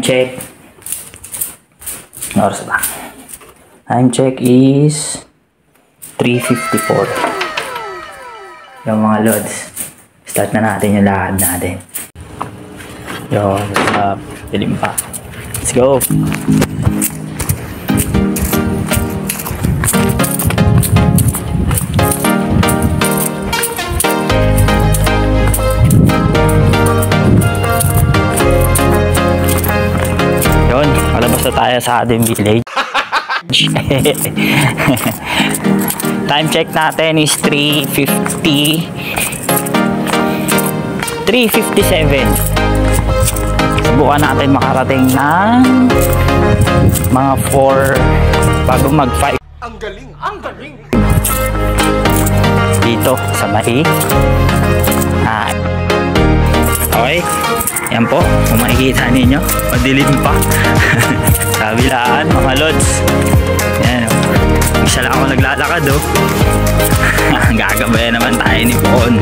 check. Oras ba? Time check is 3:54. Yung mga lods, start na natin yung lakad natin. Yo, what's up? Dilim pa. Let's go! Yun, malabas na tayo sa ating village. Time check natin is 3:57. Subukan natin makarating ng mga 4 bago mag 5. Ang galing! Ang galing! Dito sa may okay, yan po, kung makikita ninyo, madilim pa. Kabilaan mga lods. Yan, isa lang ako naglalakad gagabayan naman tayo ni Poon.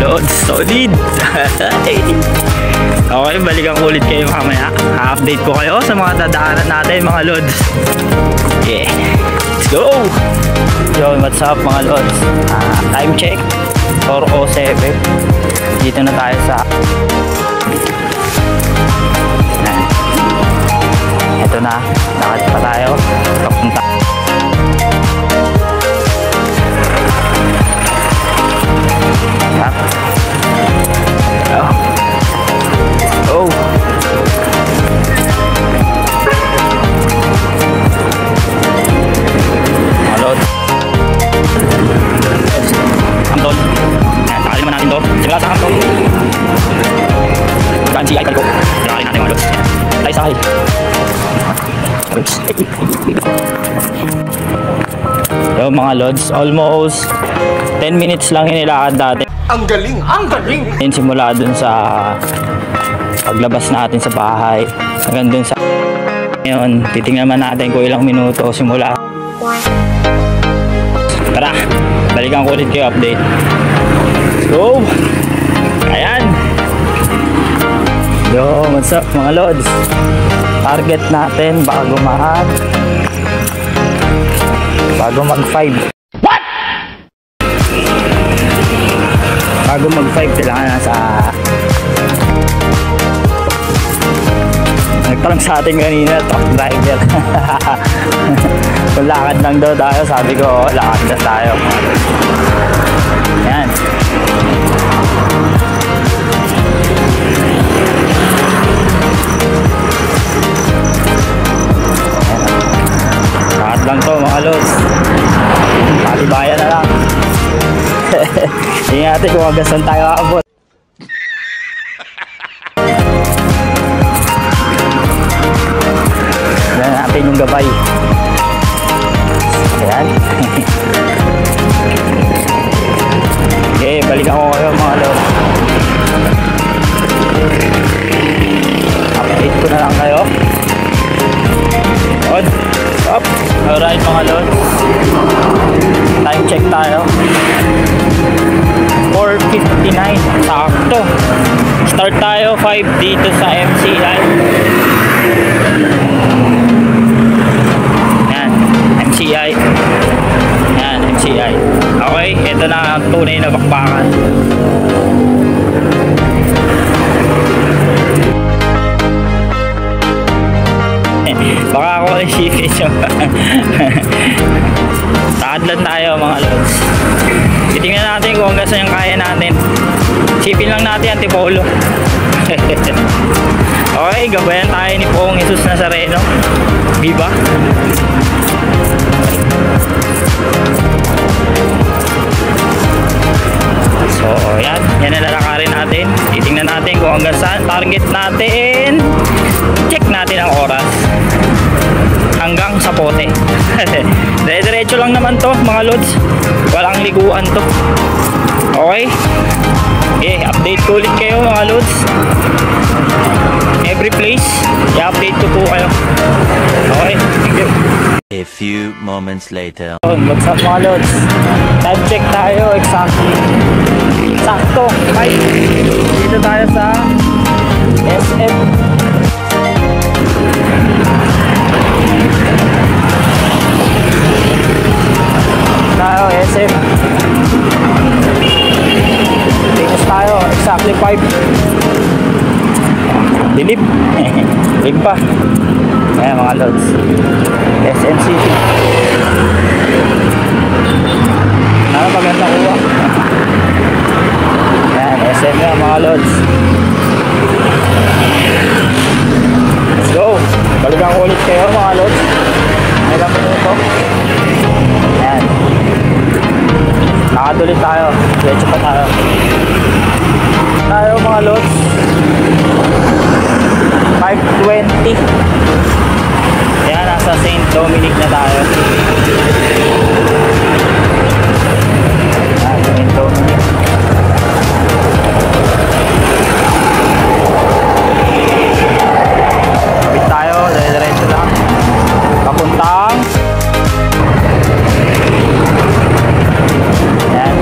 Lods, solid. Okay, balikan ko ulit kayo mamaya. Ha-update ko kayo sa mga dadaanan natin mga lods. Yeah, let's go. Yo, what's up mga lods? Time check 4:07. Dito na tayo sa ito na, lakad pa tayo papunta. Oh. Malot. Antol. Takalin naman natin to. Simula sa Antol. Kansi ay kaliko. Takalin natin mga lods. Tayo sa akin. Yo mga lods, almost 10 minutes lang inilakad natin. Ang galing! Ang galing! Simula dun sa paglabas natin sa bahay hanggang dun sa ngayon, titingnan naman natin kung ilang minuto simula. Tara, balikan ko ulit kayo update. Let's go! Ayan! Yo, what's up mga lods? Target natin bago mag 5. What? Bago mag 5 kailangan na sa nagtanong sa atin kanina, truck driver. Kung lakad lang daw tayo, sabi ko lakad na tayo. Yan. Lakad lang to mga lods. Palibayan na lang. Tingnan natin kung hanggang saan tayo aabot. Tingnan natin yung gabay. Ayan. Okay, balikan ko kayo mga lods. Update ko na lang kayo. On. Up. Alright mga lods. Time check tayo. 4:59. Sakto. Start tayo 5 dito sa MCI. Yan. MCI. Yan. MCI. Okay. Ito na ang tunay na bakbakan. Baka ako isipin siya. Takad lang tayo mga lods. Titingnan natin kung hanggang saan yung kaya natin. Sipin lang natin Antipolo. Okay, gabayan tayo ni Poong Jesus Nazareno. Viva. So yan na lalakarin natin. Titingnan natin kung hanggang saan. Target natin, check natin ang oras hanggang sa pote. Diretso lang naman to mga lods, walang liguan to. Okay, update ko ulit kayo mga lods. Every place i-update ko po kayo. Okay, thank you. A few moments later. What's up mga lods? Time check tayo exactly. Sakto, right? Dito tayo sa SM. Tayo, SM. Finish tayo, exactly 5. Dilip. Dilip pa. Ayan mga lods. SM City. Ano maganda kuha. Ayan, SM yan mga lods. Let's go. Balikan ko ulit kayo mga lods. Ilang minuto. Ayan. Nakadulit tayo. Diretso pa tayo. Tayo mga lods. 5:20. Ayan, nasa St. Dominic na tayo. Ayan, St. Dominic. Kapit tayo, diretso lang. Papuntang ayan.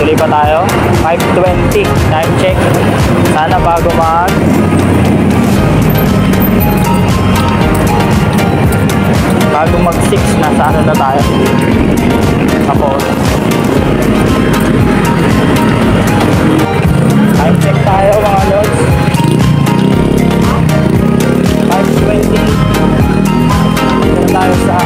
Tuloy pa tayo. 5:20 time check. Sana bago mag bago mag 6 nasa ano na tayo. Tapos time check tayo mga lods. 5:20. Dito tayo sa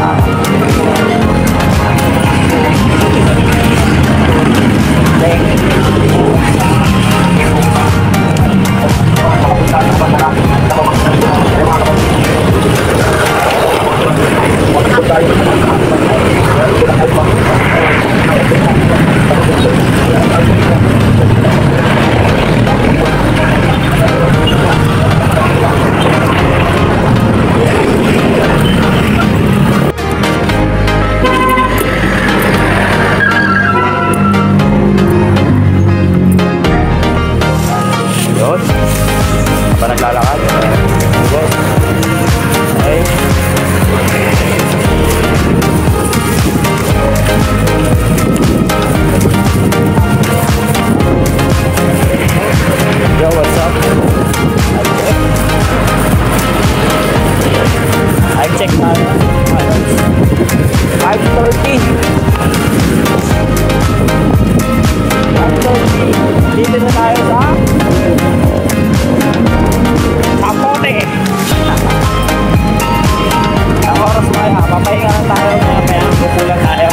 naglalakad. Okay. Yo, what's up? I've checked na. 5:30. 5:30. Dito na tayo sa Kapote. Ang oras na yan, papahinga lang tayo maya, kukulang tayo.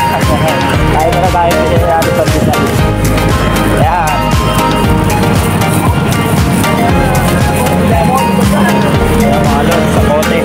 Tayo na tayo pinayari sa dito. Ayan. Ayan mga lods, sa Kapote.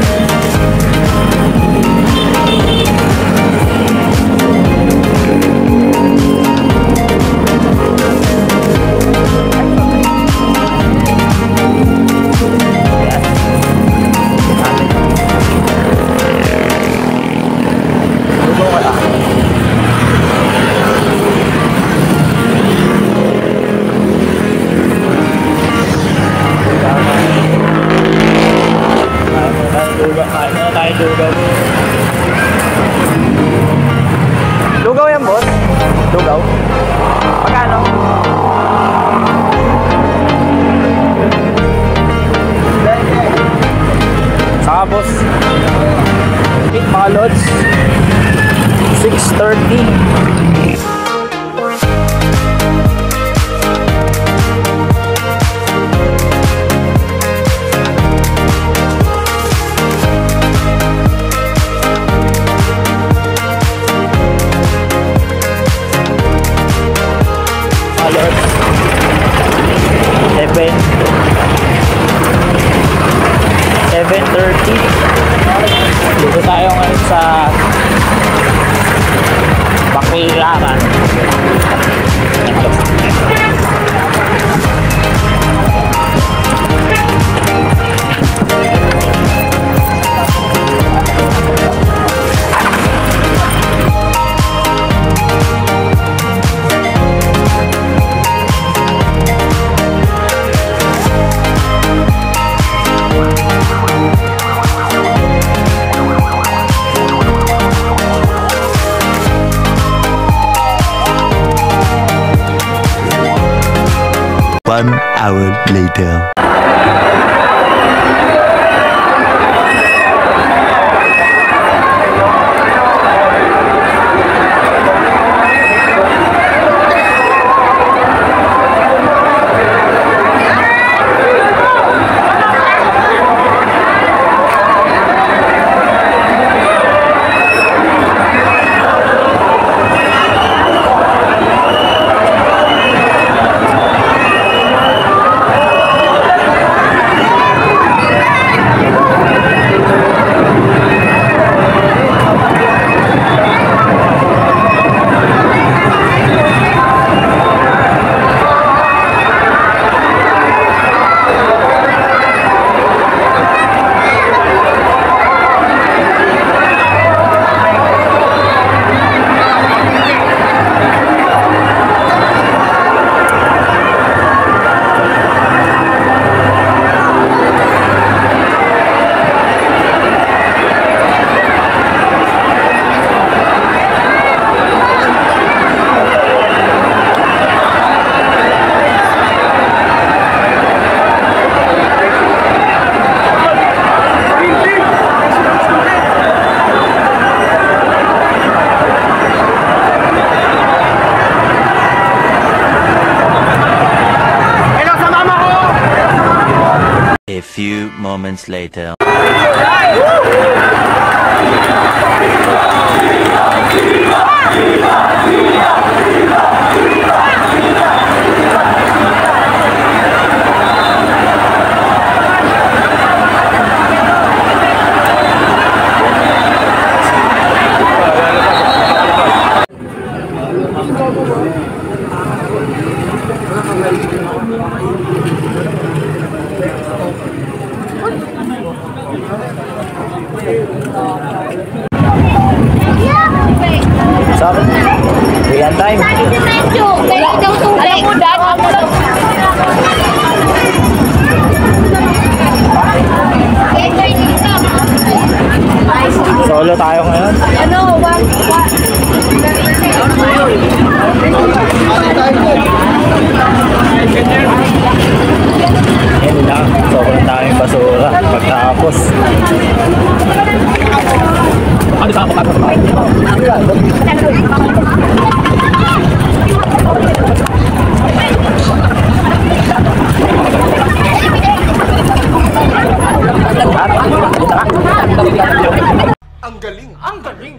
Lugaw yan, boss? Lugaw? Magkano? Saka, boss, mga lods, 6:30. Lods 7:30. Dito tayo ngayon sa Baklaran. 1 hour later. A few moments later. Sa akin, Rian time. Alam mo, Dad, Solo tayo ngayon. ano, Yan lang, sobrang daming basura. Pagtapos. Ano sa ako? Ang galing! Ang galing!